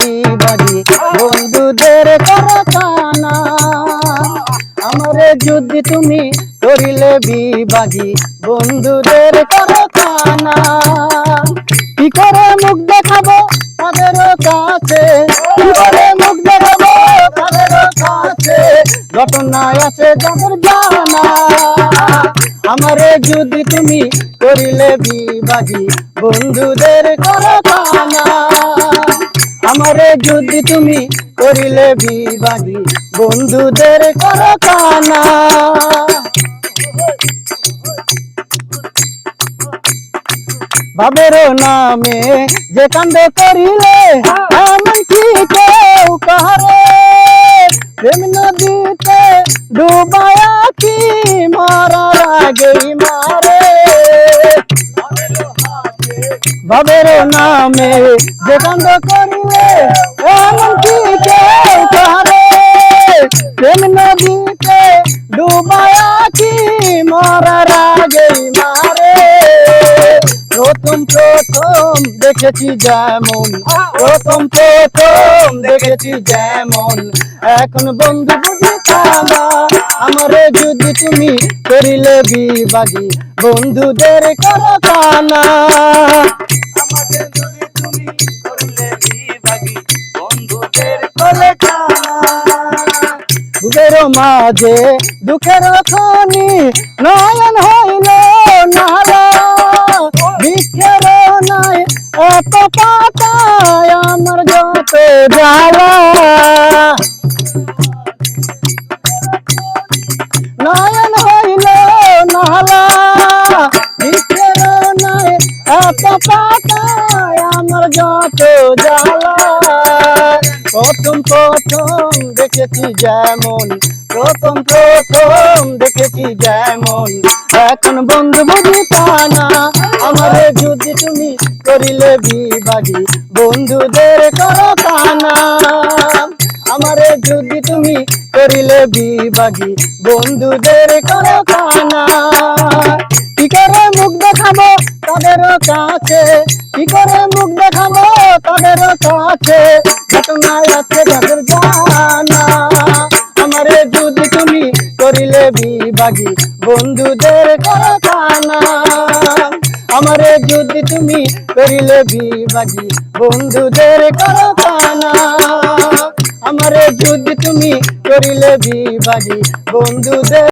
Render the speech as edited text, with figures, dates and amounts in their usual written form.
বিবাদী বন্ধুদের কারখানা। আমারে যদি তুমি করিলে বিবাদী বন্ধুদের কারখানা। কি করে মুখ দেখাবো তাদের কাছে, কি করে মুখ দেখাবো তাদের কাছে, ঘটনা আছে যাদের জানা। আমারে যদি তুমি করিলে বিবাদী বন্ধুদের কারখানা। আমারে যদি তুমি করিলে বিবাদী বন্ধুদের কারখানা। বাবের নামে যে কাণ্ড করিলে এমন কি কেউ কাহারে প্রেম নদীতে ডুবায়া কি মারার আগেই মারে। বাবের নামে যে কাণ্ড করিলে এমন কি কেউ কাহারে প্রেম নদীতে ডুবায়া কি মারার আগেই মারে। প্রথম প্রথম দেখেছি যেমন, প্রথম প্রথম দেখেছি যেমন, এখন বন্ধু বুঝিতাম না। আমারে যদি তুমি করিলে বিবাদী বন্ধুদের কারখানা। আমাকে যদি তুমি করিলে বিবাদী বন্ধুদের কারখানা। দুঃখের মাঝে দুঃখের খনি নয়ন হইল নালা, বৃক্ষের নাই এত পাতায় আমার যত জ্বালা। নয়ন হইল নালা, বৃক্ষের নাই এত পাতায় আমার যত জ্বালা। প্রথম প্রথম দেখেছি যেমন, প্রথম প্রথম দেখেছি যেমন, এখন বন্ধু বুঝিতানা। আমারে যদি তুমি করিলে বিবাদী বন্ধুদের কারখানা। আমারে যদি তুমি করিলে বিবাদী বন্ধুদের কারখানা। কি করে মুখ দেখাবো তাদের কাছে, কি করে মুখ দেখাবো তাদের কাছে, ঘটনা আছে যাদের জানা। আমারে যদি তুমি করিলে বিবাদী বন্ধুদের কারখানা। আমারে যদি তুমি করিলে বিবাদী বন্ধুদের কারখানা। আমারে যদি তুমি করিলে বিবাদী বন্ধুদের